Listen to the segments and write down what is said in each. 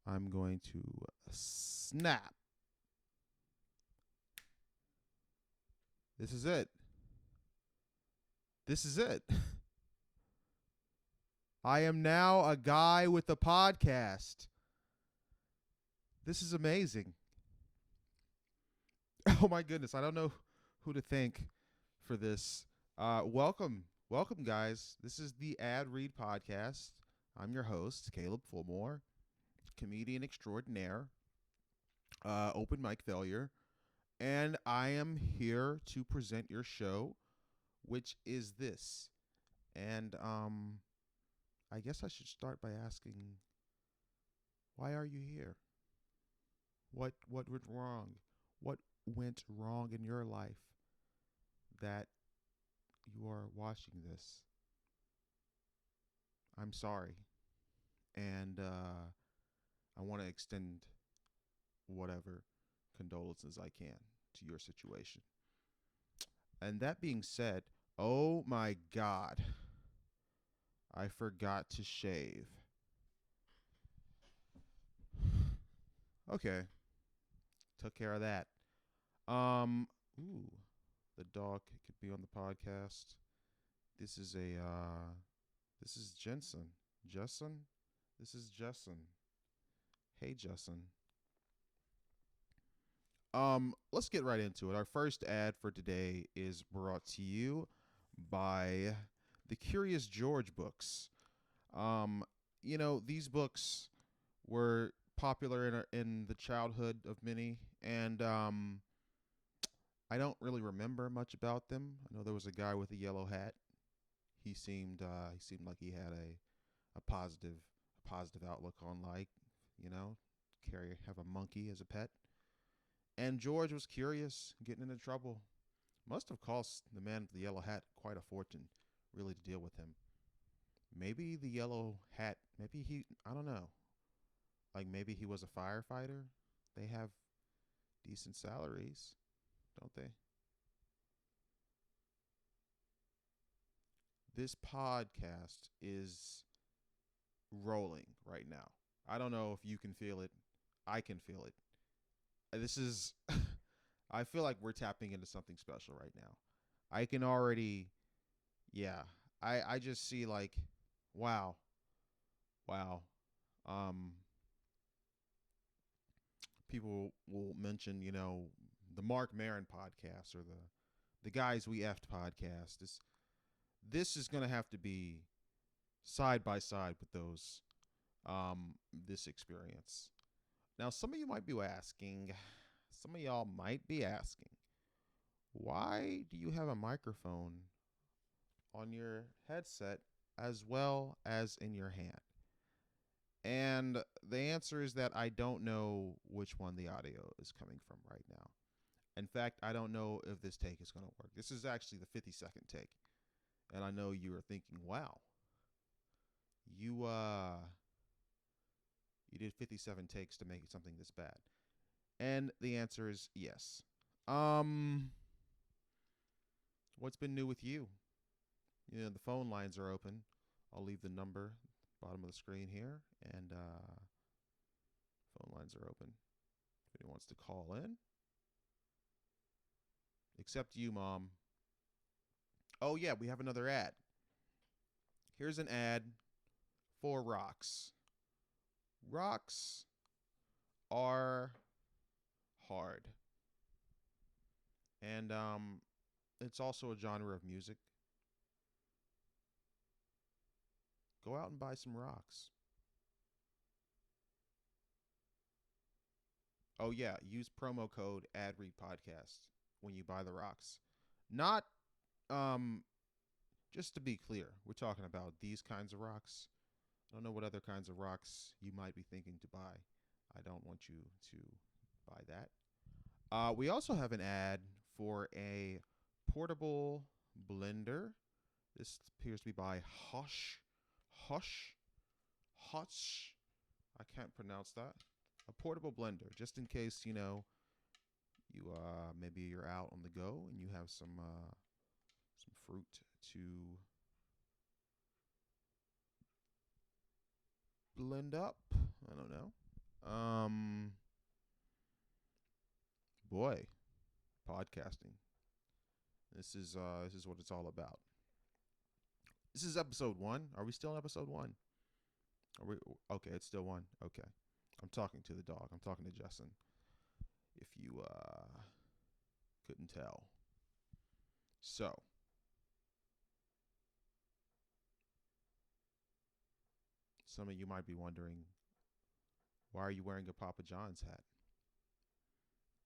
I'm going to snap. This is it. This is it. I am now a guy with a podcast. This is amazing. Oh my goodness. I don't know who to thank for this. Welcome, guys. This is the Ad Read Podcast. I'm your host, Caleb Fulmore, comedian extraordinaire, open mic failure, and I am here to present your show, which is this. And I guess I should start by asking, why are you here? What went wrong? What went wrong in your life that you are watching this? I'm sorry, and I want to extend whatever condolences I can to your situation. And that being said, oh my God, I forgot to shave. Okay, took care of that. Um, ooh, the dog could be on the podcast. This is this is Jensen. Jessen? This is Jessen. Hey, Jessen. Let's get right into it. Our first ad for today is brought to you by the Curious George books. Um, these books were popular in the childhood of many, and I don't really remember much about them. I know there was a guy with a yellow hat. He seemed like he had a positive outlook on life. You know, have a monkey as a pet. And George was curious, getting into trouble. Must have cost the man with the yellow hat quite a fortune, really, to deal with him. Maybe the yellow hat, I don't know. Like maybe he was a firefighter. They have decent salaries, don't they? This podcast is rolling right now. I don't know if you can feel it. I can feel it. This is, I feel like we're tapping into something special right now. I can already, yeah, I just see like, wow, wow. Um, People will mention, the Mark Maron podcast or the Guys We Effed podcast. This is going to have to be side by side with those this experience. Now, some of you might be asking, some of y'all might be asking, why do you have a microphone on your headset as well as in your hand? And the answer is that I don't know which one the audio is coming from right now. In fact, I don't know if this take is going to work. This is actually the 52nd take. And I know you are thinking, wow, you you did 57 takes to make something this bad. And the answer is yes. Um what's been new with you? The phone lines are open. I'll leave the number bottom of the screen here, and phone lines are open. If anyone wants to call in, except you, Mom. Oh yeah, we have another ad. Here's an ad for rocks. Rocks are hard, and it's also a genre of music. Go out and buy some rocks. Oh yeah, use promo code AdReadPodcast when you buy the rocks. Not um just to be clear, we're talking about these kinds of rocks. I don't know what other kinds of rocks you might be thinking to buy. I don't want you to buy that. We also have an ad for a portable blender. This appears to be by Hush, Hush. I can't pronounce that. A portable blender, just in case you maybe you're out on the go and you have some fruit to blend up. I don't know. Boy, podcasting. This is what it's all about. This is episode 1. Are we still in episode 1? Are we okay, it's still 1. Okay. I'm talking to the dog. I'm talking to Justin. If you couldn't tell. So, some of you might be wondering, why are you wearing a Papa John's hat?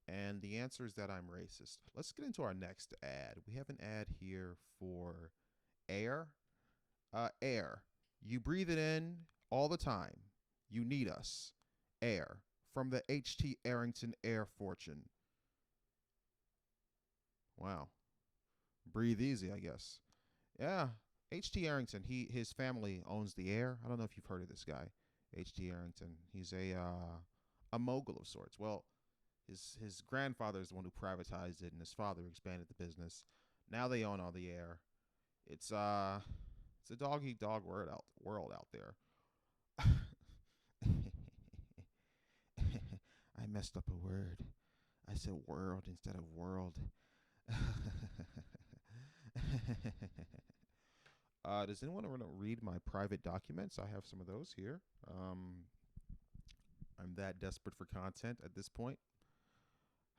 And the answer is that I'm racist. Let's get into our next ad. We have an ad here for air. Air. You breathe it in all the time. You need us. Air. From the H.T. Arrington Air Fortune. Wow. Breathe easy, I guess. Yeah. H.T. Arrington, his family owns the air. I don't know if you've heard of this guy, H.T. Arrington. He's a mogul of sorts. Well, his grandfather is the one who privatized it, and his father expanded the business. Now they own all the air. It's a dog eat dog world out there. I messed up a word. I said world instead of world. Does anyone want to read my private documents? I have some of those here. I'm that desperate for content at this point.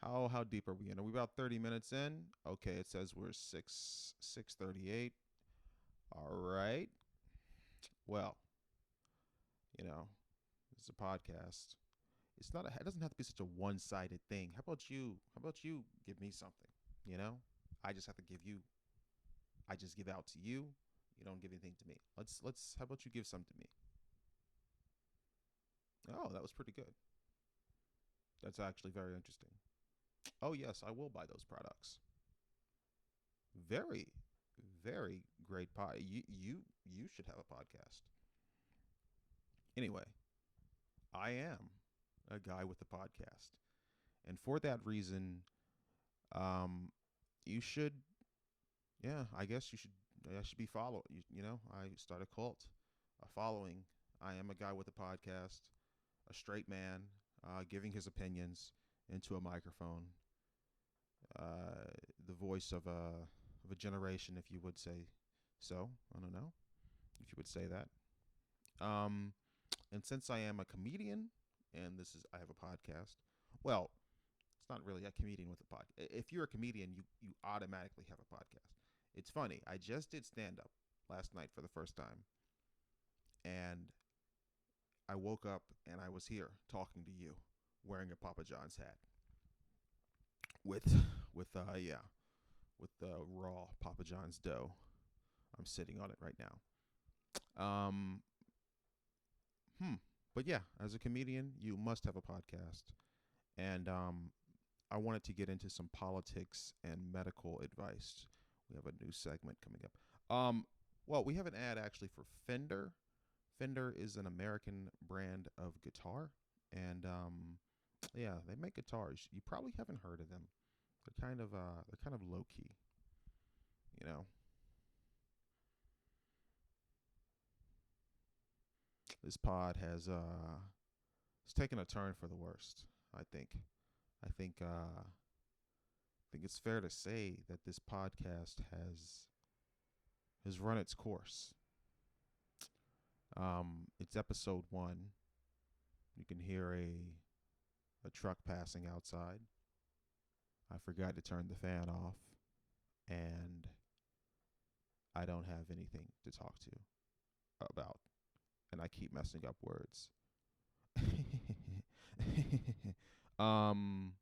How deep are we in? Are we about 30 minutes in? Okay, it says we're 6:38. All right. Well, it's a podcast. It doesn't have to be such a one-sided thing. How about you give me something? I just have to give you. I just give out to you. You don't give anything to me. How about you give some to me? Oh, that was pretty good. That's actually very interesting. Oh yes, I will buy those products. Very, very great pod. You should have a podcast. Anyway, I am a guy with a podcast, and for that reason, you should. Yeah, I guess you should. I should be followed. I start a cult, a following. I am a guy with a podcast, a straight man, giving his opinions into a microphone. The voice of a generation, if you would say so. I don't know if you would say that. And since I am a comedian, and I have a podcast. Well, it's not really a comedian with a podcast. If you're a comedian, you automatically have a podcast. It's funny. I just did stand up last night for the first time, and I woke up and I was here talking to you, wearing a Papa John's hat, with the raw Papa John's dough. I'm sitting on it right now. But yeah, as a comedian, you must have a podcast, and I wanted to get into some politics and medical advice. We have a new segment coming up. Well, we have an ad actually for Fender. Fender is an American brand of guitar, and yeah, they make guitars. You probably haven't heard of them. They're kind of low key, you know. This pod has it's taken a turn for the worst, I think. I think it's fair to say that this podcast has run its course. It's episode 1. You can hear a truck passing outside. I forgot to turn the fan off, and I don't have anything to talk to about, and I keep messing up words. um,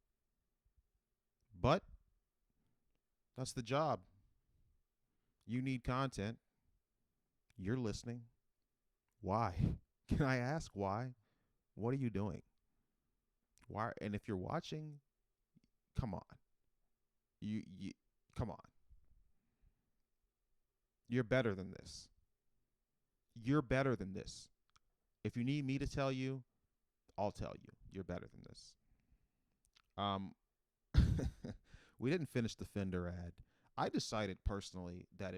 but that's the job. You need content. You're listening. Why? Can I ask why? What are you doing? Why? And if you're watching, come on. You come on. You're better than this. You're better than this. If you need me to tell you, I'll tell you. You're better than this. We didn't finish the Fender ad. I decided personally that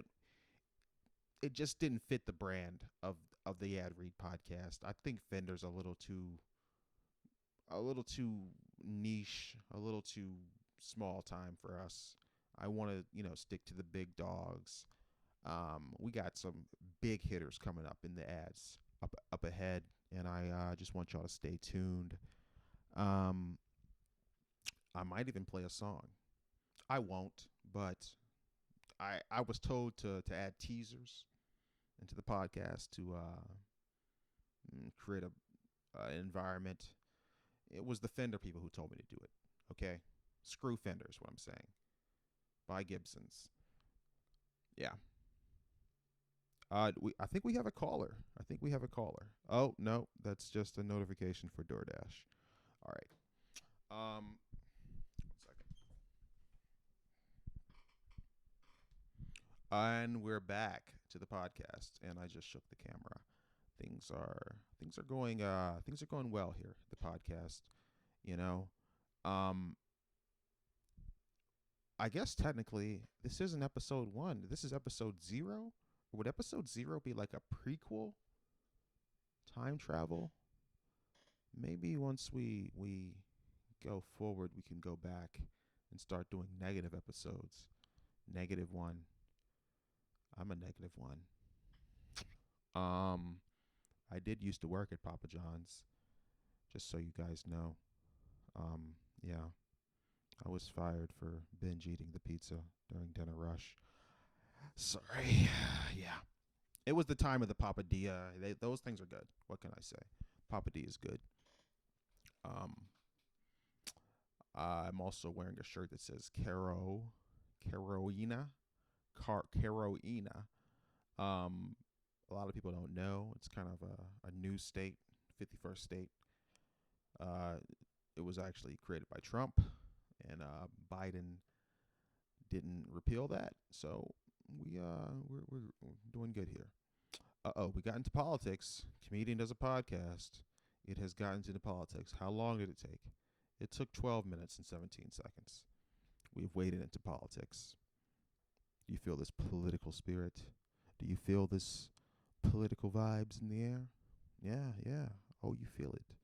it just didn't fit the brand of the Ad Read podcast. I think Fender's a little too a little too niche, a little too small time for us. I want to, stick to the big dogs. We got some big hitters coming up in the ads up ahead, and I just want y'all to stay tuned. Um, I might even play a song. I won't, but I was told to add teasers into the podcast to create an environment. It was the Fender people who told me to do it. Okay, screw Fender is what I'm saying. Buy Gibsons. Yeah. I think we have a caller. I think we have a caller. Oh no, that's just a notification for DoorDash. All right. 1 second. And we're back to the podcast, and I just shook the camera. Things are going well here at the podcast. You know, um, I guess technically this isn't episode 1. This is episode 0. Would episode 0 be like a prequel? Time travel? Maybe once we go forward, we can go back and start doing negative episodes. -1. I'm a -1. Um, I did used to work at Papa John's, just so you guys know. Yeah, I was fired for binge eating the pizza during dinner rush. Sorry. Yeah. It was the time of the papadilla. Those things are good. What can I say? Papadilla is good. Um, I'm also wearing a shirt that says Caroina. Caroina. A lot of people don't know. It's kind of a new state, 51st state. It was actually created by Trump, and Biden didn't repeal that. So we're doing good here. We got into politics. Comedian does a podcast. It has gotten into politics. How long did it take? It took 12 minutes and 17 seconds. We've waded into politics. Do you feel this political spirit? Do you feel this political vibes in the air? Yeah. Oh, you feel it.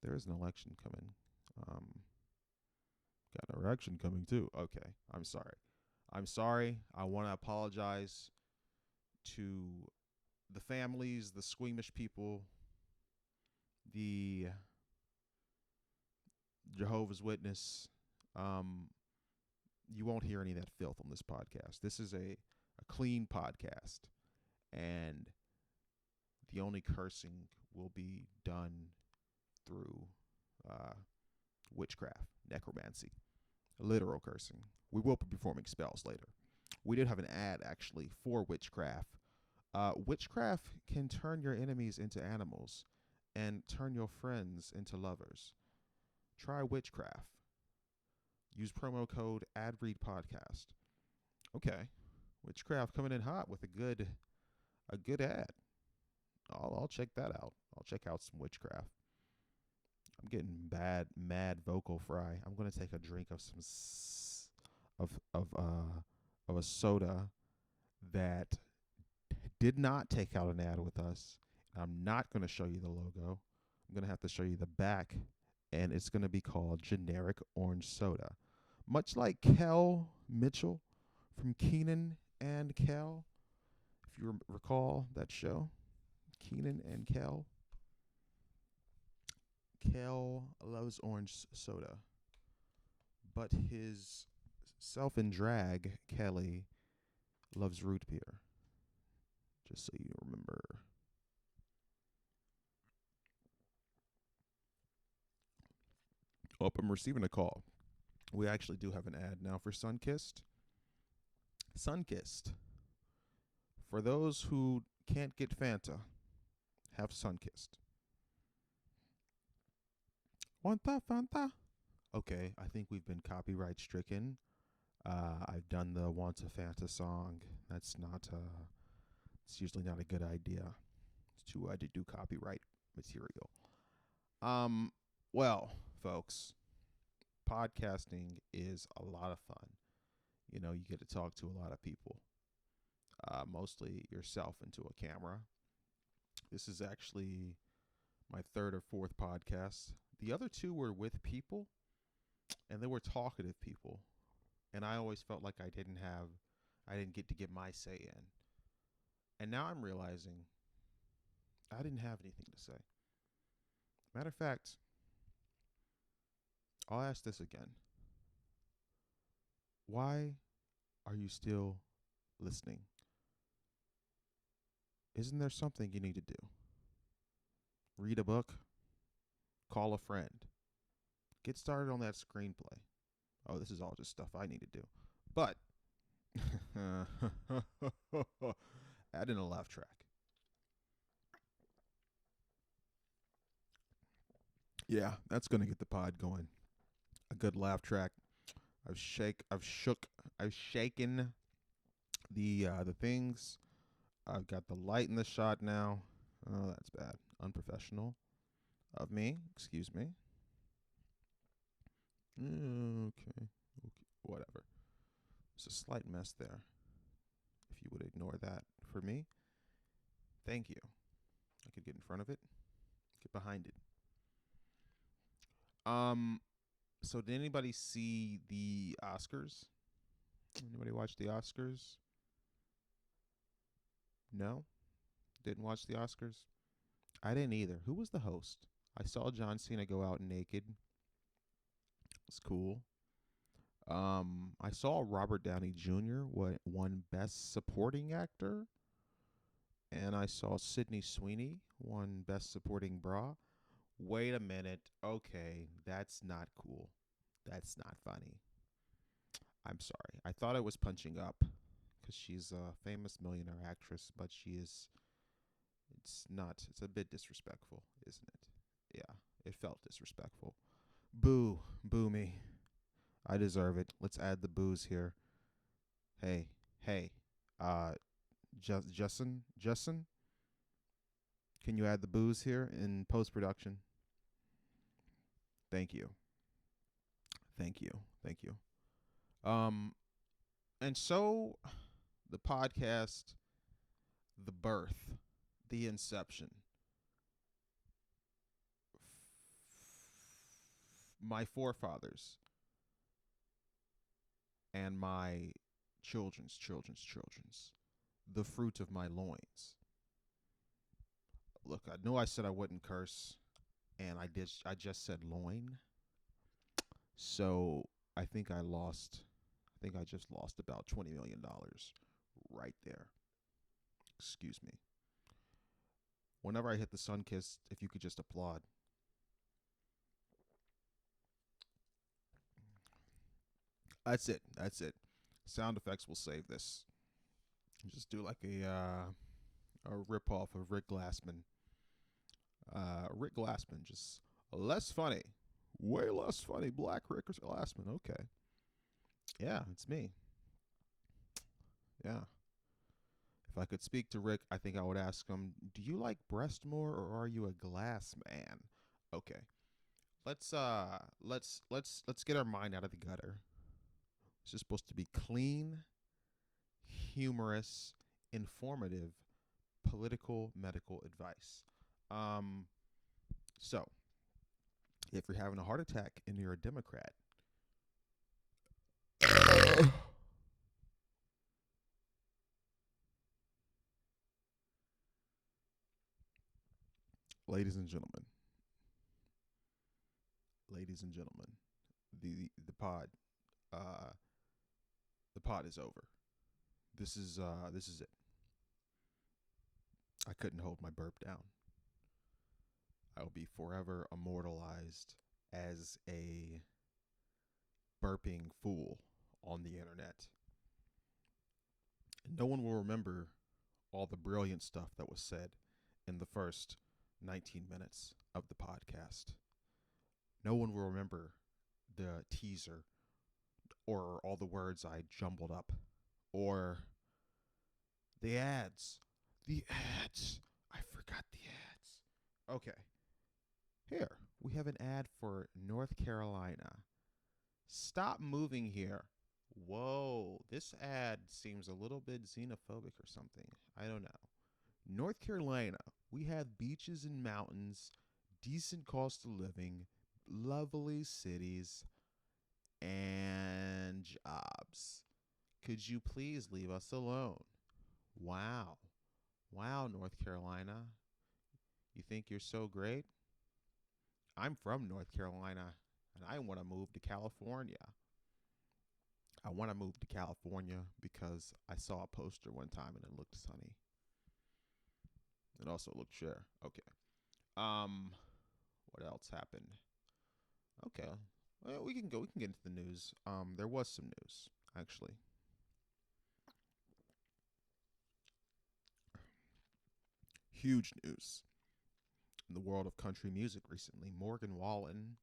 There is an election coming. Got an election coming too. Okay, I'm sorry. I want to apologize to the families, the squeamish people, the Jehovah's Witness. You won't hear any of that filth on this podcast. This is a clean podcast, and the only cursing will be done through witchcraft, necromancy, literal cursing. We will be performing spells later. We did have an ad, actually, for witchcraft. Witchcraft can turn your enemies into animals and turn your friends into lovers. Try witchcraft. Use promo code AdReadPodcast. Okay. Witchcraft coming in hot with a good ad. I'll check that out. I'll check out some witchcraft. I'm getting mad vocal fry. I'm gonna take a drink of some of a soda that did not take out an ad with us. I'm not gonna show you the logo. I'm gonna have to show you the back, and it's gonna be called generic orange soda, much like Kel Mitchell from Keenan and Kel. If you recall that show, Keenan and Kel. Kel loves orange soda, but his self in drag, Kelly, loves root beer. Just so you remember. Oh, I'm receiving a call. We actually do have an ad now for Sunkissed. Sunkissed. For those who can't get Fanta, have Sunkissed. Want that Fanta? Okay, I think we've been copyright stricken. I've done the Want a Fanta song. That's not, it's usually not a good idea to do copyright material. Well, folks, podcasting is a lot of fun. You know, you get to talk to a lot of people, mostly yourself into a camera. This is actually my 3rd or 4th podcast The other two were with people, and they were talkative people. And I always felt like I didn't get to get my say in. And now I'm realizing I didn't have anything to say. Matter of fact, I'll ask this again. Why are you still listening? Isn't there something you need to do? Read a book, call a friend, get started on that screenplay. Oh, this is all just stuff I need to do. But add in a laugh track. Yeah, that's gonna get the pod going. A good laugh track. I've shaken the things. I've got the light in the shot now. Oh, that's bad. Unprofessional of me. Excuse me. Okay. Whatever. It's a slight mess there. If you would ignore that for me, thank you. I could get in front of it, get behind it. So did anybody see the Oscars? Anybody watch the Oscars? No? Didn't watch the Oscars? I didn't either. Who was the host? I saw John Cena go out naked. It's cool. I saw Robert Downey Jr. won Best Supporting Actor, and I saw Sydney Sweeney won Best Supporting Bra. Wait a minute. Okay, that's not cool. That's not funny. I'm sorry. I thought I was punching up because she's a famous millionaire actress, but she is. It's not. It's a bit disrespectful, isn't it? Yeah, it felt disrespectful. Boo, boo me. I deserve it. Let's add the booze here. Hey, hey, uh, Justin, can you add the booze here in post production? Thank you, thank you, thank you. Um, and so the podcast, the birth, the inception, my forefathers, and my children's, the fruit of my loins. Look, I know I said I wouldn't curse, and I did. I just said loin, so I think I lost. I think I just lost about $20 million right there. Excuse me. Whenever I hit the sun kiss, if you could just applaud. That's it. That's it. Sound effects will save this. Just do like a rip off of Rick Glassman. Rick Glassman, just less funny, way less funny. Black Rick Glassman. Okay, yeah, it's me. Yeah. If I could speak to Rick, I think I would ask him, "Do you like breast more, or are you a glass man?" Okay. Let's get our mind out of the gutter. This is supposed to be clean, humorous, informative, political, medical advice. Um, so if you're having a heart attack and you're a Democrat, ladies and gentlemen, ladies and gentlemen, the pod, uh, the pod is over. This is it. I couldn't hold my burp down. I will be forever immortalized as a burping fool on the internet. No one will remember all the brilliant stuff that was said in the first 19 minutes of the podcast. No one will remember the teaser or all the words I jumbled up or the ads. The ads. I forgot the ads. Okay. Here, we have an ad for North Carolina. Stop moving here. Whoa, this ad seems a little bit xenophobic or something. I don't know. North Carolina, we have beaches and mountains, decent cost of living, lovely cities and jobs. Could you please leave us alone? Wow. Wow, North Carolina. You think you're so great? I'm from North Carolina and I want to move to California. I want to move to California because I saw a poster one time and it looked sunny. It also looked sure. Okay. Um, what else happened? Okay. Well, we can go. We can get into the news. There was some news actually. Huge news in the world of country music recently. Morgan Wallen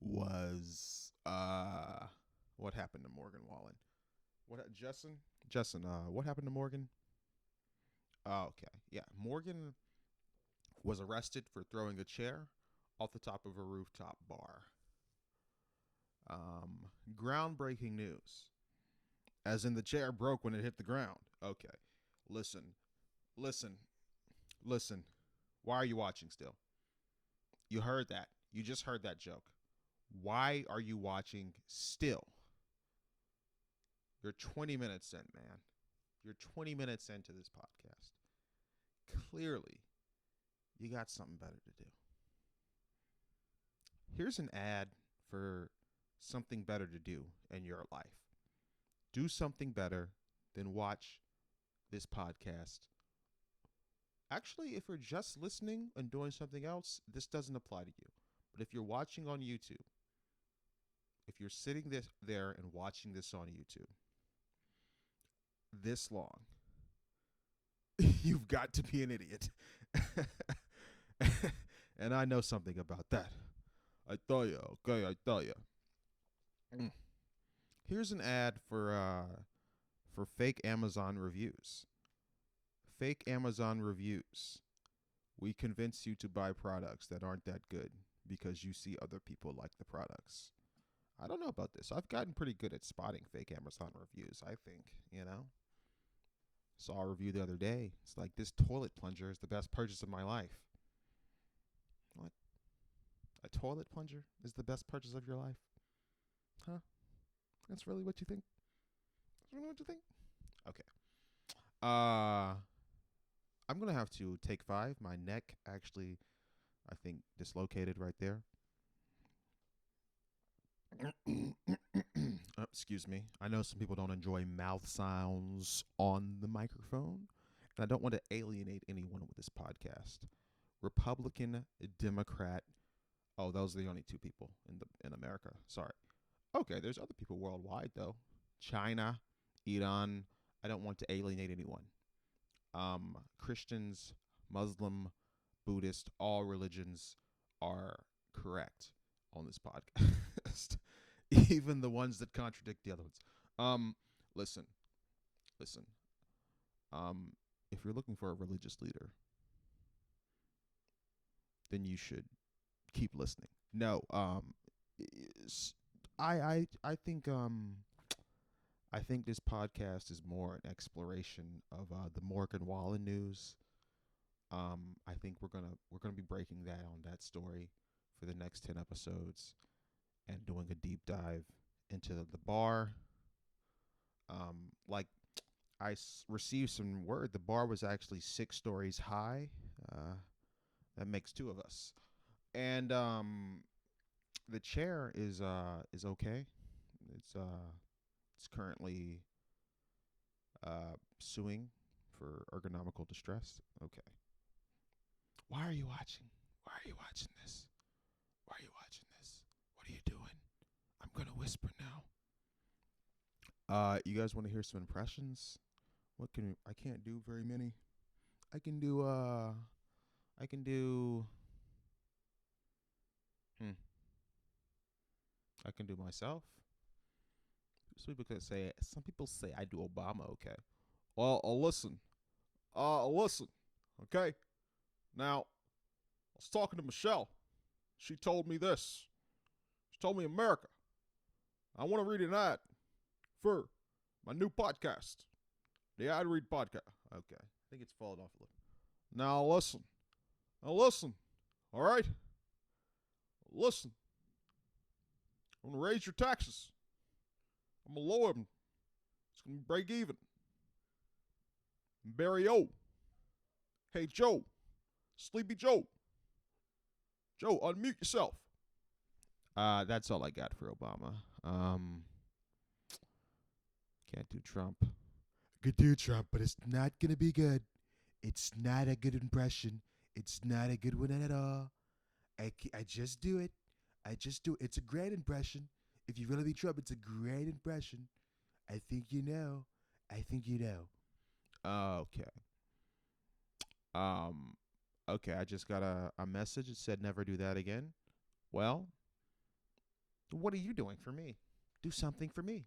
was what happened to Morgan Wallen? Justin? Justin, what happened to Morgan? Oh, okay. Yeah, Morgan was arrested for throwing a chair off the top of a rooftop bar. Groundbreaking news. As in the chair broke when it hit the ground. Okay. Listen. Listen. Listen. Why are you watching still? You heard that. You just heard that joke. Why are you watching still? You're 20 minutes in, man. You're 20 minutes into this podcast. Clearly, you got something better to do. Here's an ad for something better to do in your life. Do something better than watch this podcast. Actually, if you're just listening and doing something else, this doesn't apply to you. But if you're watching on YouTube, if you're sitting there and watching this on YouTube this long, you've got to be an idiot. And I know something about that. I tell you, okay, I tell you. Here's an ad for fake Amazon reviews. Fake Amazon reviews. We convince you to buy products that aren't that good because you see other people like the products. I don't know about this. I've gotten pretty good at spotting fake Amazon reviews, I think, you know. Saw a review the other day. It's like, this toilet plunger is the best purchase of my life. What? A toilet plunger is the best purchase of your life? Huh? That's really what you think? That's really what you think? Okay. I'm going to have to take 5. My neck actually, I think, dislocated right there. Excuse me. I know some people don't enjoy mouth sounds on the microphone, and I don't want to alienate anyone with this podcast. Republican, Democrat. Oh, those are the only 2 people in America. Sorry. Okay, there's other people worldwide though. China, Iran. I don't want to alienate anyone. Christians, Muslim, Buddhist, all religions are correct on this podcast. Even the ones that contradict the other ones. Listen. If you're looking for a religious leader, then you should keep listening. No, I think this podcast is more an exploration of the Morgan Wallen news. I think we're gonna be breaking that on that story for the next 10 episodes and doing a deep dive into the bar. Like received some word the bar was actually 6 stories high. That makes 2 of us, and the chair is okay. It's currently suing for ergonomical distress. Okay. Why are you watching? Why are you watching this? Why are you watching this? What are you doing? I'm gonna whisper now. You guys want to hear some impressions? I can't do very many. I can do I can do myself. Some people say I do Obama, okay. Well, listen. Listen. Okay? Now, I was talking to Michelle. She told me this. She told me, America, I want to read an ad for my new podcast. The ad read podcast. Okay. I think it's fallen off a little. Now listen. All right? Listen, I'm going to raise your taxes. I'm going to lower them. It's going to break even. Barry O. Hey, Joe. Sleepy Joe. Joe, unmute yourself. That's all I got for Obama. Can't do Trump. Could do Trump, but it's not going to be good. It's not a good impression. It's not a good one at all. I just do it. I just do it. It's a great impression. If you really be Trump, it's a great impression. I think you know. I think you know. Okay. Okay, I just got a message. It said never do that again. Well, what are you doing for me? Do something for me.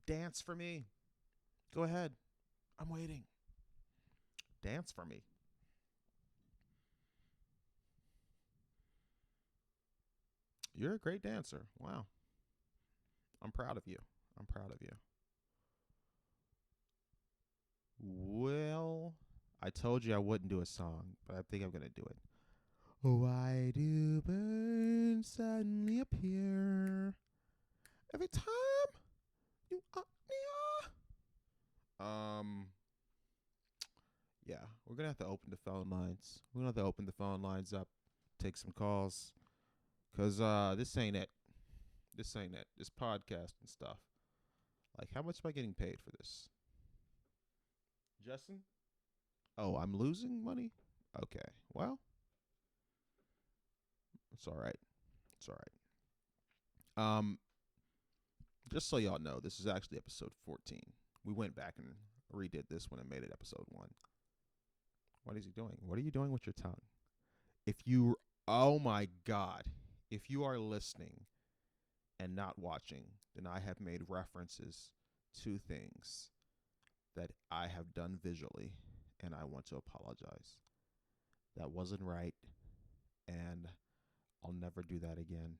Dance for me. Go ahead. I'm waiting. Dance for me. You're a great dancer. Wow. I'm proud of you. I'm proud of you. Well, I told you I wouldn't do a song, but I think I'm going to do it. Why do birds suddenly appear every time you are near? Yeah, we're going to have to open the phone lines. We're going to have to open the phone lines up, take some calls, because this ain't it. This ain't it. This podcast and stuff. Like, how much am I getting paid for this? Justin? Oh, I'm losing money? Okay, well, it's all right. It's all right. Just so y'all know, this is actually episode 14. We went back and redid this when I made it episode 1. What is he doing? What are you doing with your tongue? Oh my God, if you are listening and not watching, then I have made references to things that I have done visually, and I want to apologize. That wasn't right, and I'll never do that again.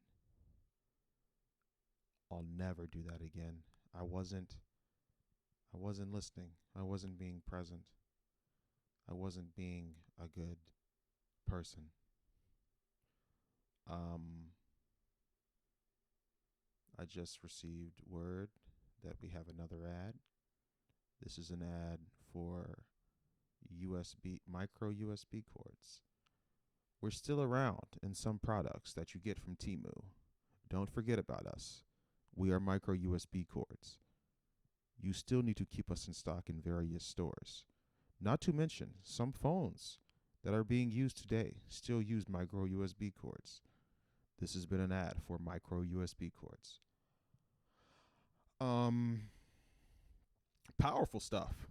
I'll never do that again. I wasn't listening. I wasn't being present. I wasn't being a good person. I just received word that we have another ad. This is an ad for micro USB cords. We're still around in some products that you get from Temu. Don't forget about us. We are micro USB cords. You still need to keep us in stock in various stores. Not to mention, some phones that are being used today still use micro USB cords. This has been an ad for micro USB cords. Powerful stuff.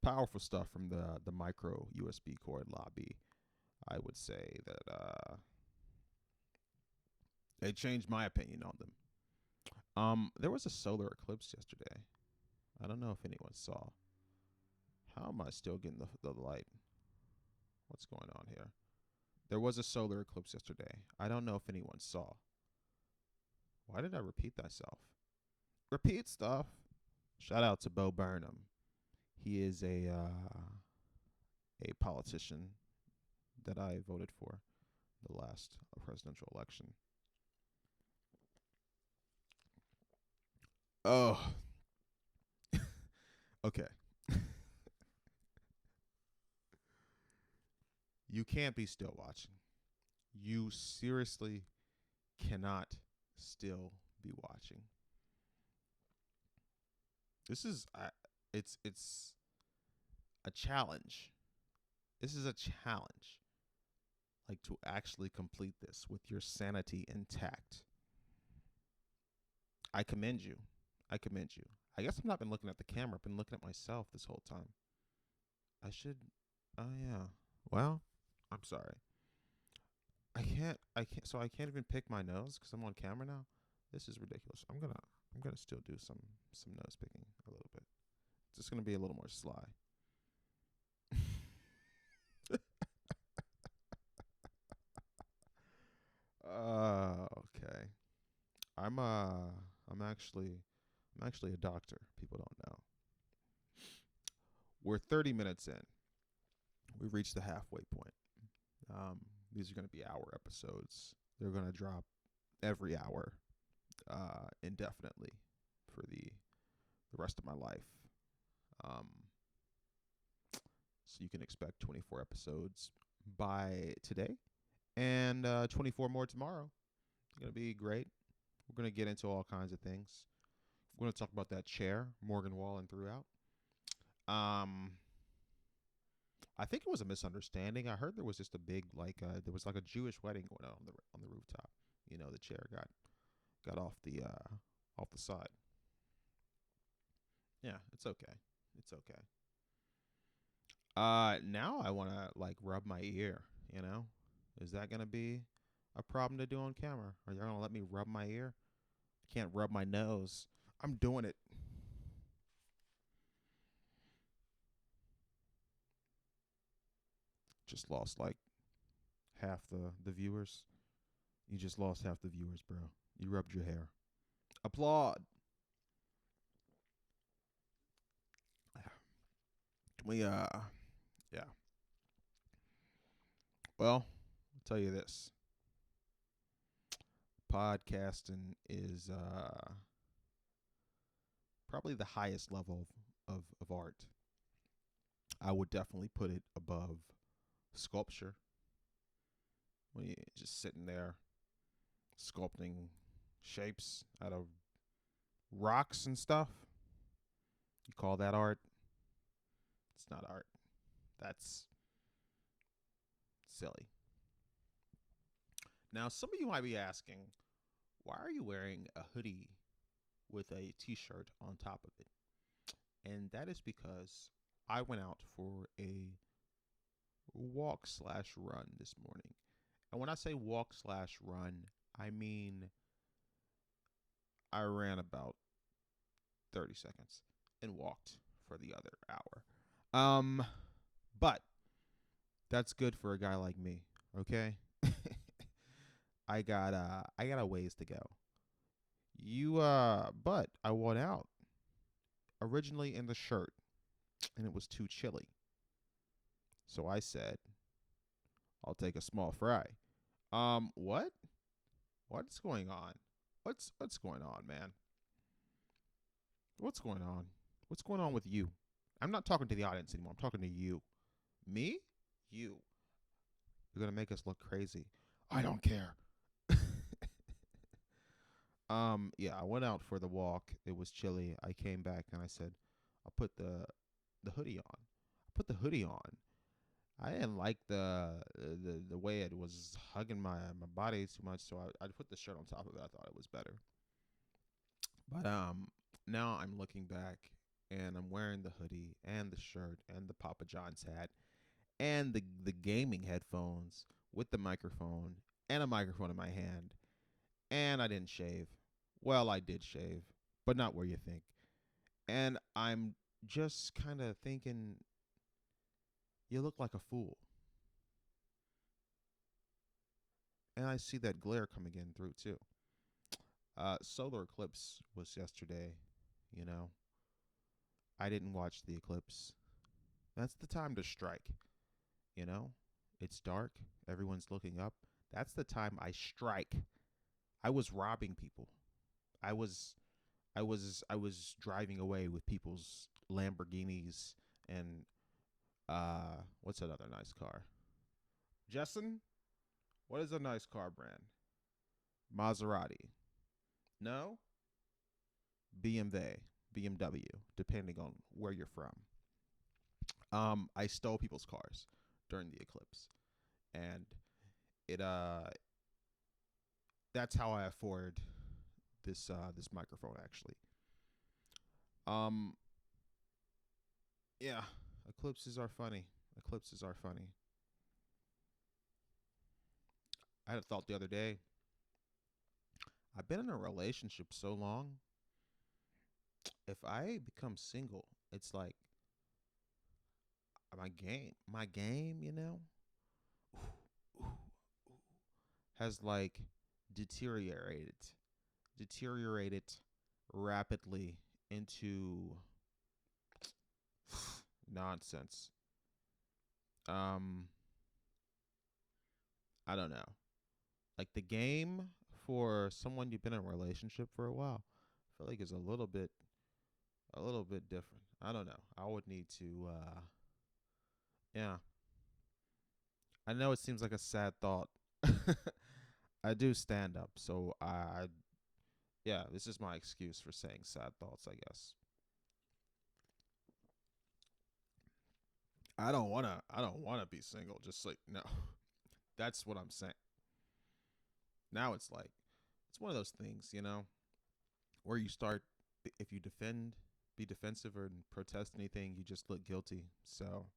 Powerful stuff from the micro USB cord lobby. I would say that they changed my opinion on them. There was a solar eclipse yesterday. I don't know if anyone saw. How am I still getting the light? What's going on here? There was a solar eclipse yesterday. I don't know if anyone saw. Why did I repeat myself? Repeat stuff. Shout out to Bo Burnham. He is a politician that I voted for the last presidential election. Oh. Okay. You can't be still watching. You seriously cannot still be watching. This is it's a challenge. This is a challenge. Like, to actually complete this with your sanity intact. I commend you. I commend you. I guess I've not been looking at the camera. I've been looking at myself this whole time. I should. Oh yeah. Well, I'm sorry. So I can't even pick my nose because I'm on camera now. This is ridiculous. I'm gonna still do some nose picking a little bit. It's just gonna be a little more sly. Okay. I'm actually a doctor. People don't know. We're 30 minutes in. We've reached the halfway point. These are going to be hour episodes. They're going to drop every hour indefinitely for the rest of my life. Um, so you can expect 24 episodes by today and 24 more tomorrow. It's going to be great. We're going to get into all kinds of things. We're going to talk about that chair Morgan Wallen threw out. I think it was a misunderstanding. I heard there was just a big there was like a Jewish wedding going on the rooftop. You know, the chair got off the side. Yeah, it's okay. It's okay. Now I want to like rub my ear, you know? Is that going to be a problem to do on camera? Are you going to let me rub my ear? I can't rub my nose. I'm doing it. Just lost like half the viewers. You just lost half the viewers, bro. You rubbed your hair. Applaud. We yeah. Well, I'll tell you this. Podcasting is probably the highest level of art. I would definitely put it above sculpture. When you're just sitting there sculpting shapes out of rocks and stuff. You call that art? It's not art. That's silly. Now, some of you might be asking, why are you wearing a hoodie with a t-shirt on top of it? And that is because I went out for a walk/run this morning. And when I say walk/run, I mean I ran about 30 seconds and walked for the other hour. But that's good for a guy like me, okay? I got a ways to go. But I went out originally in the shirt and it was too chilly. So I said, I'll take a small fry. What? What's going on? What's going on, man? What's going on? What's going on with you? I'm not talking to the audience anymore. I'm talking to you. Me? You. You're going to make us look crazy. I don't care. Yeah, I went out for the walk. It was chilly. I came back and I said, I'll put the hoodie on. I put the hoodie on. I didn't like the way it was hugging my body too much, so I put the shirt on top of it. I thought it was better. But now I'm looking back and I'm wearing the hoodie and the shirt and the Papa John's hat and the gaming headphones with the microphone and a microphone in my hand. And I didn't shave. Well, I did shave, but not where you think. And I'm just kind of thinking, you look like a fool. And I see that glare coming in through too. Solar eclipse was yesterday, you know. I didn't watch the eclipse. That's the time to strike, you know. It's dark, everyone's looking up. That's the time I strike. I was robbing people. I was I was driving away with people's Lamborghinis and what's another nice car? Jessen? What is a nice car brand? Maserati. No? BMW. BMW, depending on where you're from. I stole people's cars during the eclipse. And it that's how I afford this microphone actually. Um yeah, eclipses are funny. Eclipses are funny. I had a thought the other day. I've been in a relationship so long. If I become single, it's like my game, has like deteriorated, deteriorated rapidly into nonsense. Um, I don't know. Like the game for someone you've been in a relationship for a while, I feel like is a little bit different. I don't know. I would need to yeah. I know it seems like a sad thought. I do stand up, so yeah, this is my excuse for saying sad thoughts, I guess. I don't wanna be single, just like no. That's what I'm saying. Now it's one of those things, where you start if you be defensive or protest anything, you just look guilty. So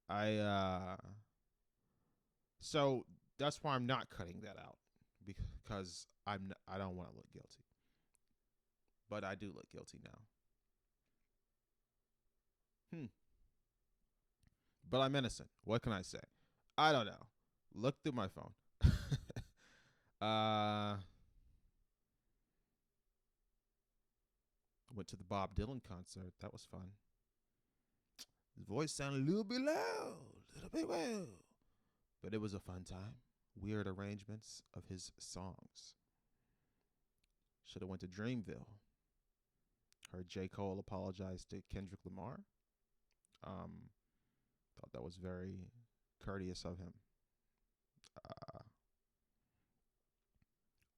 I so that's why I'm not cutting that out because I don't want to look guilty. But I do look guilty now. Hmm. But I'm innocent. What can I say? I don't know. Look through my phone. uh Went to the Bob Dylan concert. That was fun. His voice sounded a little bit loud, a little bit loud. But it was a fun time. Weird arrangements of his songs. Should have went to Dreamville. Heard J. Cole apologize to Kendrick Lamar. Um, Thought that was very courteous of him. Uh,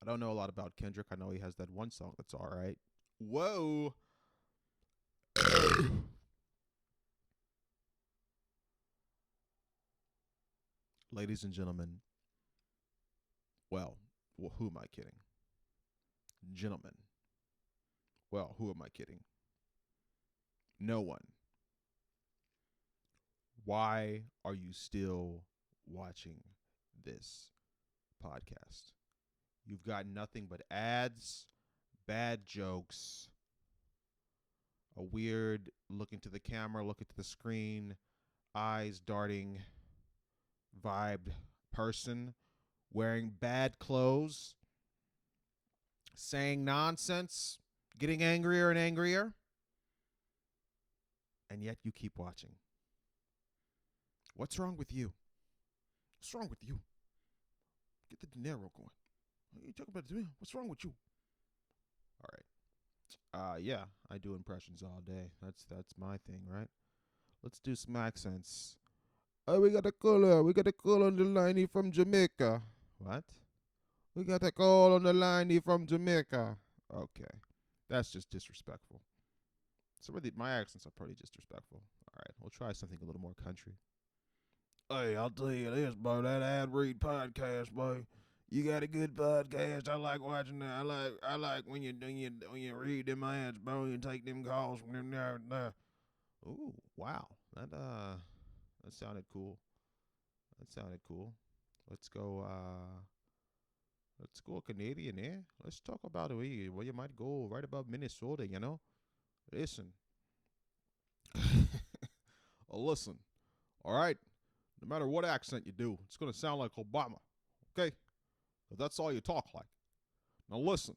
I don't know a lot about Kendrick. I know he has that one song that's all right. Whoa. Ladies and gentlemen, well, who am I kidding? Gentlemen, well, who am I kidding? No one. Why are you still watching this podcast? You've got nothing but ads, bad jokes, a weird looking to the camera, looking to the screen, eyes darting, vibed person wearing bad clothes, saying nonsense, getting angrier and angrier, and yet you keep watching. What's wrong with you? What's wrong with you? Get the dinero going. You talking about the what's wrong with you? All right. Yeah, I do impressions all day. That's my thing, right? Let's do some accents. Oh, we got a caller. We got a call on the line here from Jamaica. What? We got a call on the line here from Jamaica. Okay, that's just disrespectful. Some of my accents are pretty disrespectful. All right, we'll try something a little more country. Hey, I'll tell you this, boy. That ad read podcast, boy. You got a good podcast. I like watching that. I like when you read them ads, bro. You take them calls from them there. Ooh, wow. That sounded cool. That sounded cool. Let's go. Let's go Canadian, eh? Let's talk about it. Well, you might go right about Minnesota. Listen. Listen. All right. No matter what accent you do, it's gonna sound like Obama. Okay. But that's all you talk like. Now listen,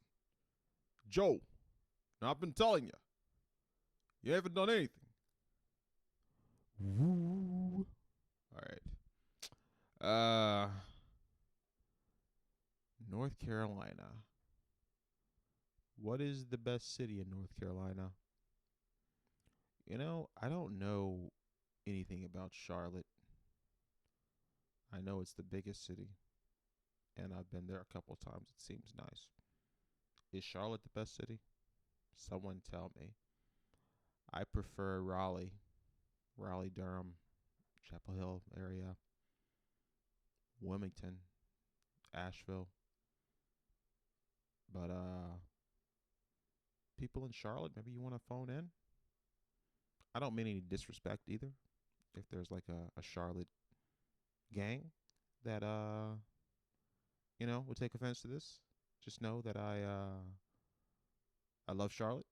Joe. Now I've been telling you, you haven't done anything. Woo. All right. North Carolina. What is the best city in North Carolina? I don't know anything about Charlotte. I know it's the biggest city, and I've been there a couple of times. It seems nice. Is Charlotte the best city? Someone tell me. I prefer Raleigh, Durham, Chapel Hill area, Wilmington, Asheville. But people in Charlotte, maybe you want to phone in. I don't mean any disrespect either. If there's like a Charlotte gang that would take offense to this, just know that I love Charlotte.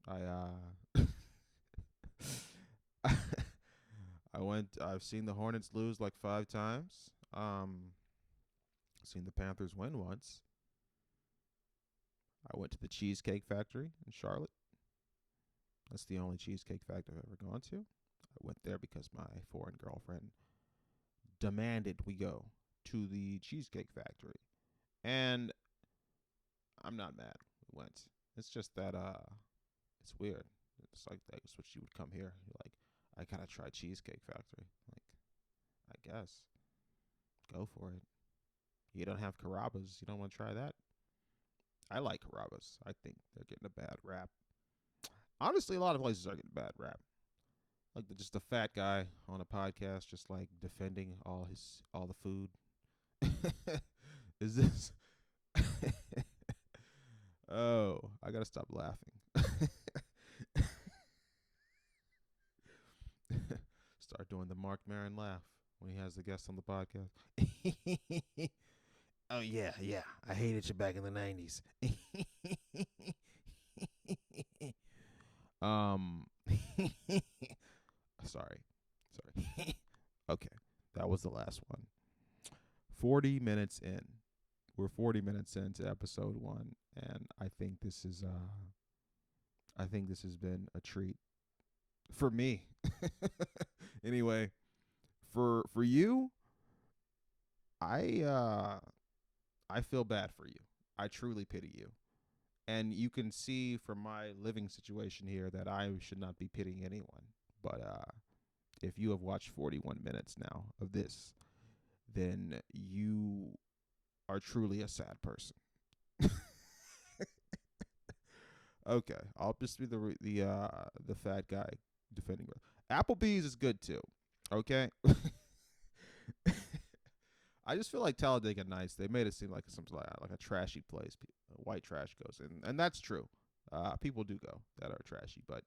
I I've seen the Hornets lose like 5 times. Seen the Panthers win once. I went to the Cheesecake Factory in Charlotte. That's the only Cheesecake Factory I've ever gone to. I went there because my foreign girlfriend demanded we go to the Cheesecake Factory. And I'm not mad. We went. It's just that it's weird. It's like that's what you would come here. You're like, I gotta try Cheesecake Factory. Like, I guess go for it. You don't have Carrabba's. You don't want to try that. I like Carrabba's. I think they're getting a bad rap. Honestly, a lot of places are getting a bad rap. Like just the fat guy on a podcast, just like defending all the food. Is this? Oh, I gotta stop laughing. Start doing the Mark Maron laugh when he has the guest on the podcast. Oh yeah, yeah. I hated you back in the '90s. um, sorry, sorry. Okay, that was the last one. 40 minutes in. We're 40 minutes into episode 1, and I think this is I think this has been a treat for me. Anyway, for you, I feel bad for you. I truly pity you. And you can see from my living situation here that I should not be pitying anyone. But if you have watched 41 minutes now of this, then you are truly a sad person. Okay, I'll just be the fat guy defending it. Applebee's is good too. Okay. I just feel like Talladega Nights. They made it seem like something like a trashy place. White trash goes in, and that's true. People do go that are trashy, but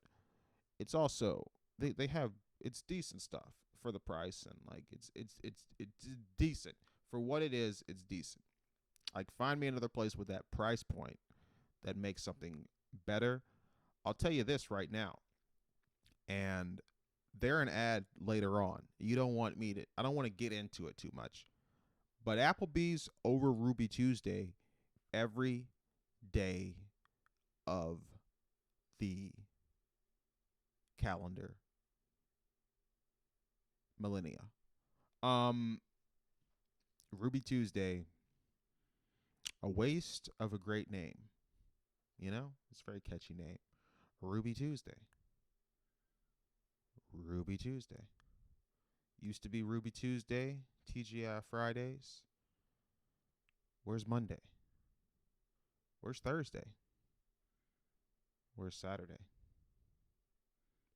it's also they have it's decent stuff for the price, and like it's decent for what it is. It's decent. Like find me another place with that price point that makes something better. I'll tell you this right now, and they're an ad later on. You don't want me to. I don't want to get into it too much. But Applebee's over Ruby Tuesday every day of the calendar millennia. Um, Ruby Tuesday, a waste of a great name. You know, it's a very catchy name. Ruby Tuesday. Ruby Tuesday. Used to be Ruby Tuesday, TGI Fridays. Where's Monday? Where's Thursday? Where's Saturday?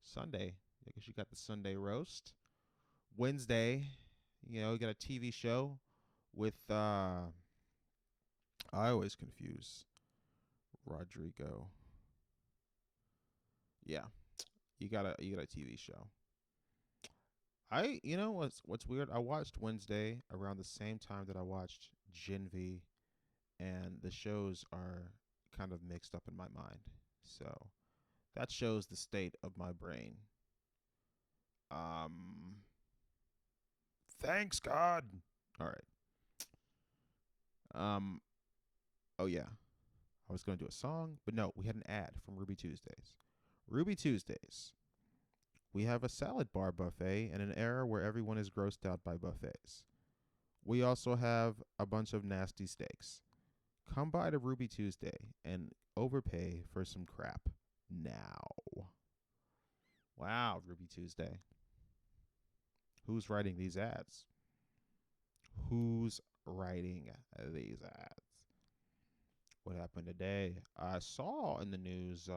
Sunday. I guess you got the Sunday roast. Wednesday, you know, you got a TV show with I always confuse Rodrigo. Yeah. You got a TV show. You know what's weird? I watched Wednesday around the same time that I watched Gen V, and the shows are kind of mixed up in my mind. So that shows the state of my brain. Um Thanks God. All right. Um oh yeah. I was going to do a song, but no, we had an ad from Ruby Tuesdays. Ruby Tuesdays. We have a salad bar buffet in an era where everyone is grossed out by buffets. We also have a bunch of nasty steaks. Come by to Ruby Tuesday and overpay for some crap now. Wow, Ruby Tuesday. Who's writing these ads? Who's writing these ads? What happened today? I saw in the news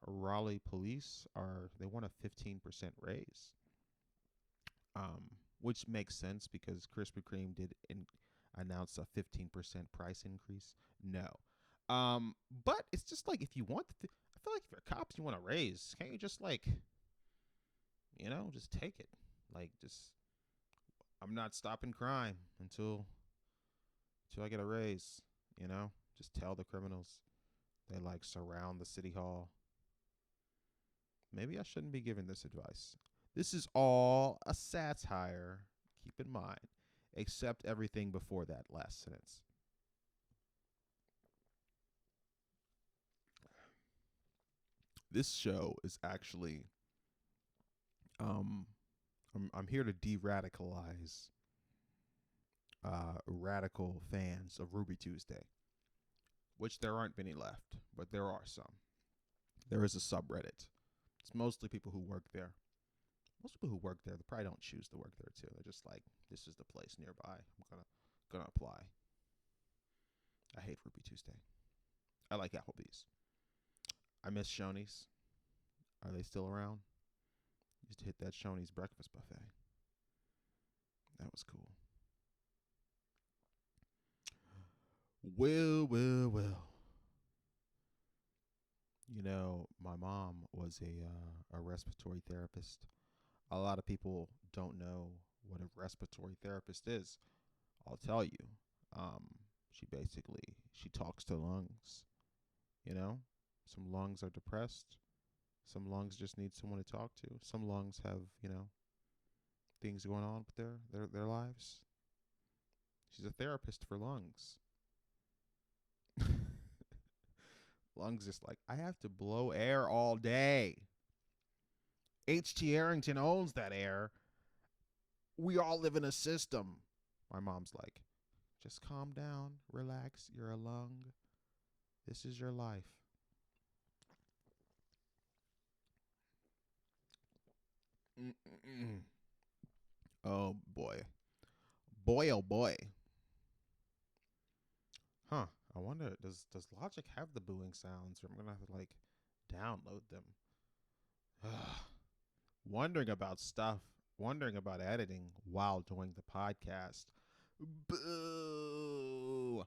Raleigh police they want a 15% raise. Which makes sense because Krispy Kreme did announce a 15% price increase. No. But it's just like if you want I feel like if you're cops you want to raise, can't you just like just take it. Like just I'm not stopping crime until I get a raise, Just tell the criminals. They like surround the city hall. Maybe I shouldn't be giving this advice. This is all a satire, keep in mind, except everything before that last sentence. This show is actually I'm here to de-radicalize radical fans of Ruby Tuesday, which there aren't many left, but there are some. There is a subreddit. It's mostly people who work there. Most people who work there, they probably don't choose to work there too. They're just like, this is the place nearby. I'm gonna apply. I hate Ruby Tuesday. I like Applebee's. I miss Shoney's. Are they still around? Used to hit that Shoney's breakfast buffet. That was cool. Well. You know, my mom was a respiratory therapist. A lot of people don't know what a respiratory therapist is. I'll tell you. Um, she talks to lungs. You know, some lungs are depressed. Some lungs just need someone to talk to. Some lungs have things going on with their lives. She's a therapist for lungs. Lungs just like, I have to blow air all day. H.T. Arrington owns that air. We all live in a system. My mom's like, just calm down, relax. You're a lung. This is your life. Mm-mm-mm. Oh boy. Boy, oh boy. Huh. I wonder, does Logic have the booing sounds, or I'm gonna have to like download them. Wondering about stuff, wondering about editing while doing the podcast. Boo!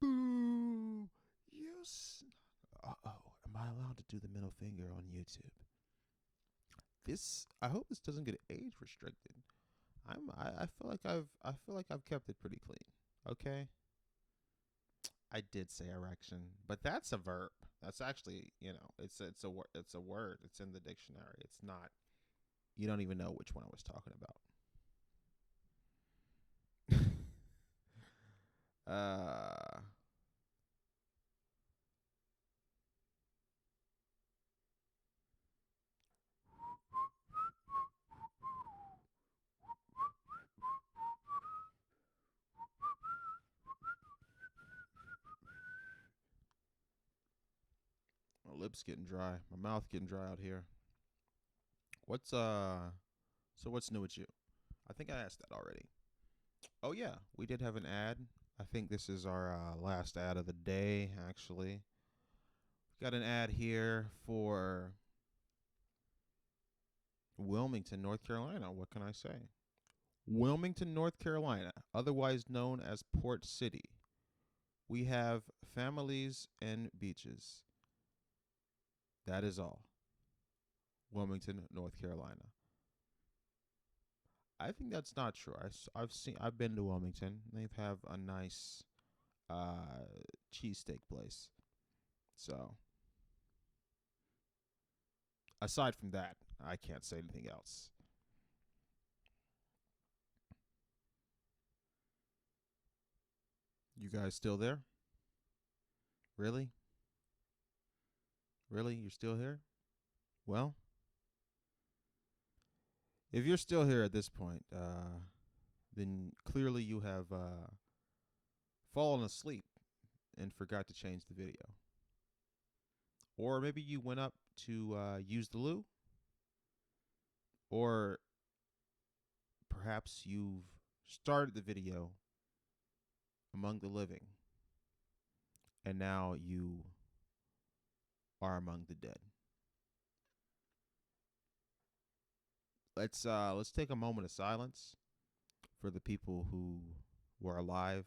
Boo! Uh oh. Am I allowed to do the middle finger on YouTube? I hope this doesn't get age restricted. I feel like I've kept it pretty clean. Okay? I did say erection, but that's a verb. That's actually, it's a word. It's a word. It's in the dictionary. It's not. You don't even know which one I was talking about. My lips getting dry. My mouth getting dry out here. What's So what's new with you? I think I asked that already. Oh yeah, we did have an ad. I think this is our last ad of the day. Actually, got an ad here for Wilmington, North Carolina. What can I say? Wilmington, North Carolina, otherwise known as Port City. We have families and beaches. That is all. Wilmington, North Carolina. I think that's not true. I've been to Wilmington. They have a nice cheesesteak place. So aside from that, I can't say anything else. You guys still there? Really? Really? You're still here? Well, if you're still here at this point, then clearly you have fallen asleep and forgot to change the video. Or maybe you went up to use the loo. Or perhaps you've started the video among the living and now you are among the dead. Let's take a moment of silence for the people who were alive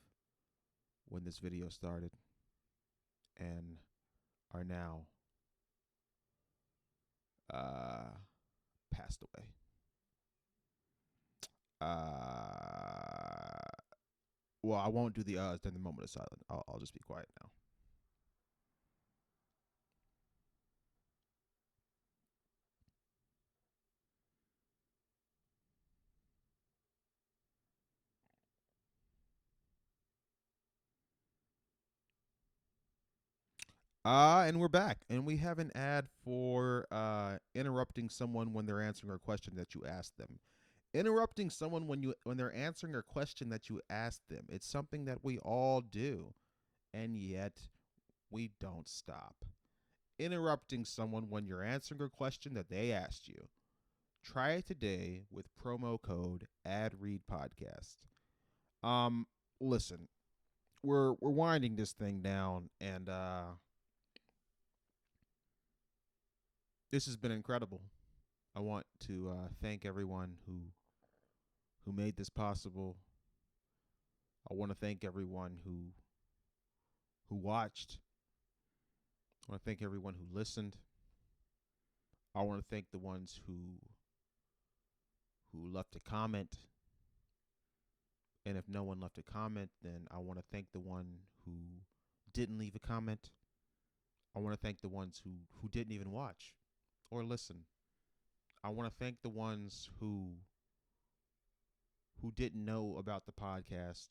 when this video started and are now passed away. Uh, well, I won't do the during the moment of silence. I'll just be quiet now. And we're back, and we have an ad for interrupting someone when they're answering a question that you asked them. Interrupting someone when they're answering a question that you asked them. It's something that we all do, and yet we don't stop. Interrupting someone when you're answering a question that they asked you. Try it today with promo code AdReadPodcast. Um, Listen, we're winding this thing down, and this has been incredible. I want to thank everyone who made this possible. I want to thank everyone who watched. I want to thank everyone who listened. I want to thank the ones who left a comment. And if no one left a comment, then I want to thank the one who didn't leave a comment. I want to thank the ones who didn't even watch or listen. I want to thank the ones who didn't know about the podcast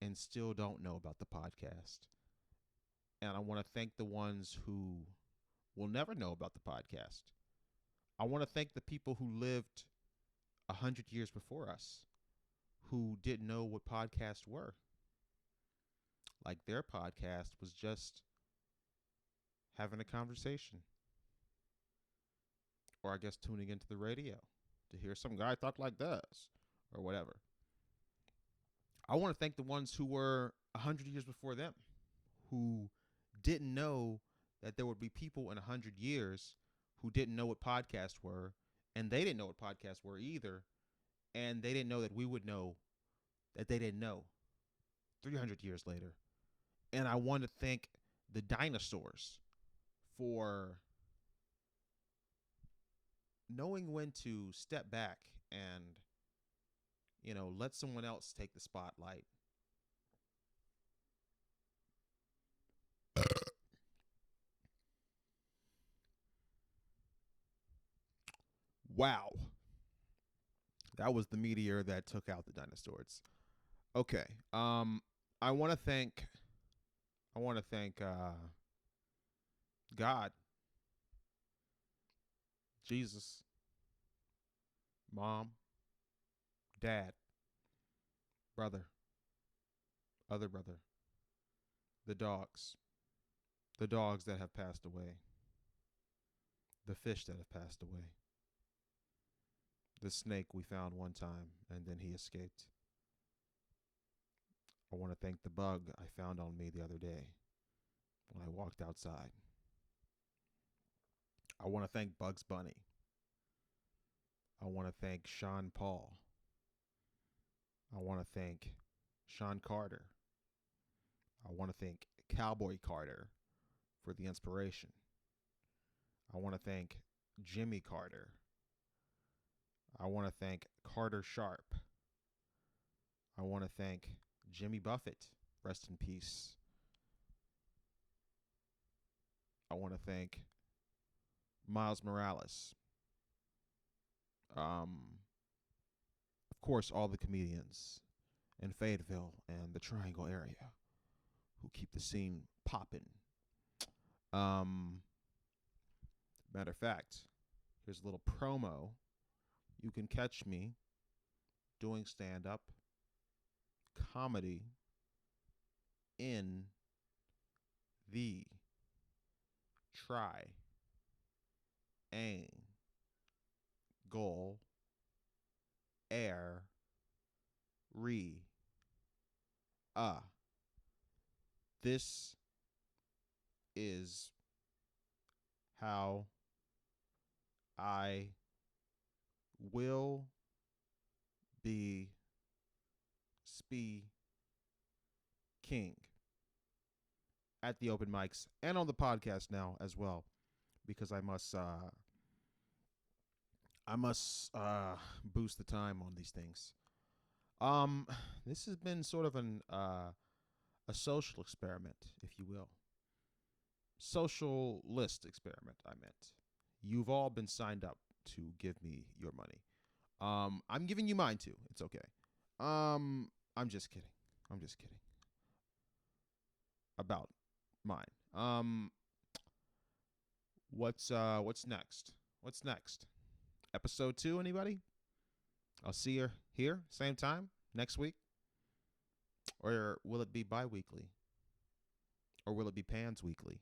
and still don't know about the podcast. And I want to thank the ones who will never know about the podcast. I want to thank the people who lived 100 years before us, who didn't know what podcasts were. Like their podcast was just having a conversation. Or I guess tuning into the radio to hear some guy talk like this or whatever. I want to thank the ones who were 100 years before them, who didn't know that there would be people in 100 years who didn't know what podcasts were, and they didn't know what podcasts were either, and they didn't know that we would know that they didn't know 300 years later. And I want to thank the dinosaurs for knowing when to step back and, let someone else take the spotlight. Wow. That was the meteor that took out the dinosaurs. Okay. I want to thank God, Jesus, Mom, Dad, brother, other brother, the dogs that have passed away, the fish that have passed away, the snake we found one time and then he escaped. I want to thank the bug I found on me the other day when I walked outside. I want to thank Bugs Bunny. I want to thank Sean Paul. I want to thank Sean Carter. I want to thank Cowboy Carter for the inspiration. I want to thank Jimmy Carter. I want to thank Carter Sharp. I want to thank Jimmy Buffett. Rest in peace. I want to thank Miles Morales. Of course, all the comedians in Fayetteville and the Triangle area who keep the scene popping. Matter of fact, here's a little promo. You can catch me doing stand-up comedy in the Triangle area. This is how I will be speaking at the open mics and on the podcast now as well, because I must boost the time on these things. This has been sort of a social experiment, if you will. Social list experiment, I meant. You've all been signed up to give me your money. I'm giving you mine too. It's okay. I'm just kidding. About mine. What's next? Episode 2, anybody? I'll see you here, same time, next week. Or will it be bi weekly? Or will it be Pans weekly?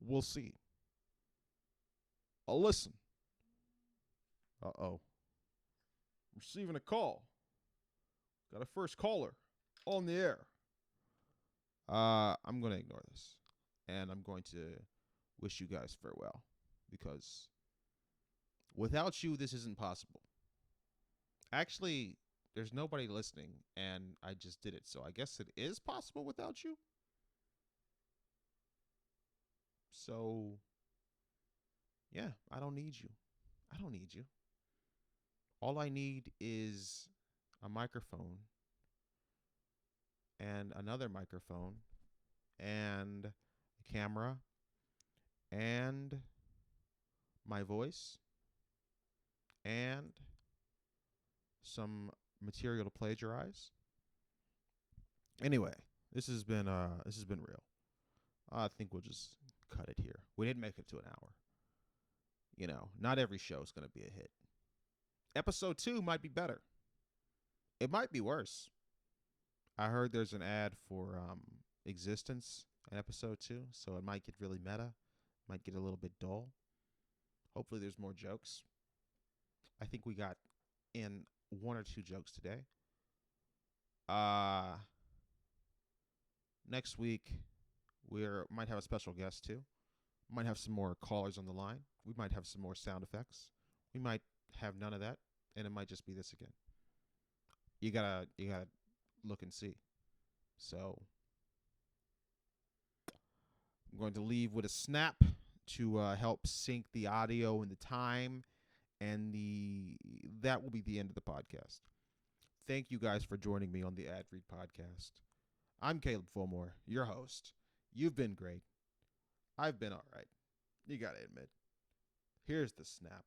We'll see. I'll listen. Uh-oh. Receiving a call. Got a first caller on the air. I'm going to ignore this. And I'm going to wish you guys farewell. Because without you, this isn't possible. Actually, there's nobody listening, and I just did it. So I guess it is possible without you. So, yeah, I don't need you. I don't need you. All I need is a microphone and another microphone and a camera and my voice and some material to plagiarize. Anyway, this has been real. I think we'll just cut it here. We didn't make it to an hour. You know, not every show is going to be a hit. Episode 2 might be better. It might be worse. I heard there's an ad for Existence in episode 2, so it might get really meta. Might get a little bit dull. Hopefully there's more jokes. I think we got in 1 or 2 jokes today. Next week, we might have a special guest too. Might have some more callers on the line. We might have some more sound effects. We might have none of that, and it might just be this again. You gotta look and see. So I'm going to leave with a snap to help sync the audio and the time, and that will be the end of the podcast. Thank you guys for joining me on the Ad Read Podcast. I'm Caleb Fulmore, your host. You've been great. I've been all right. You gotta admit. Here's the snap.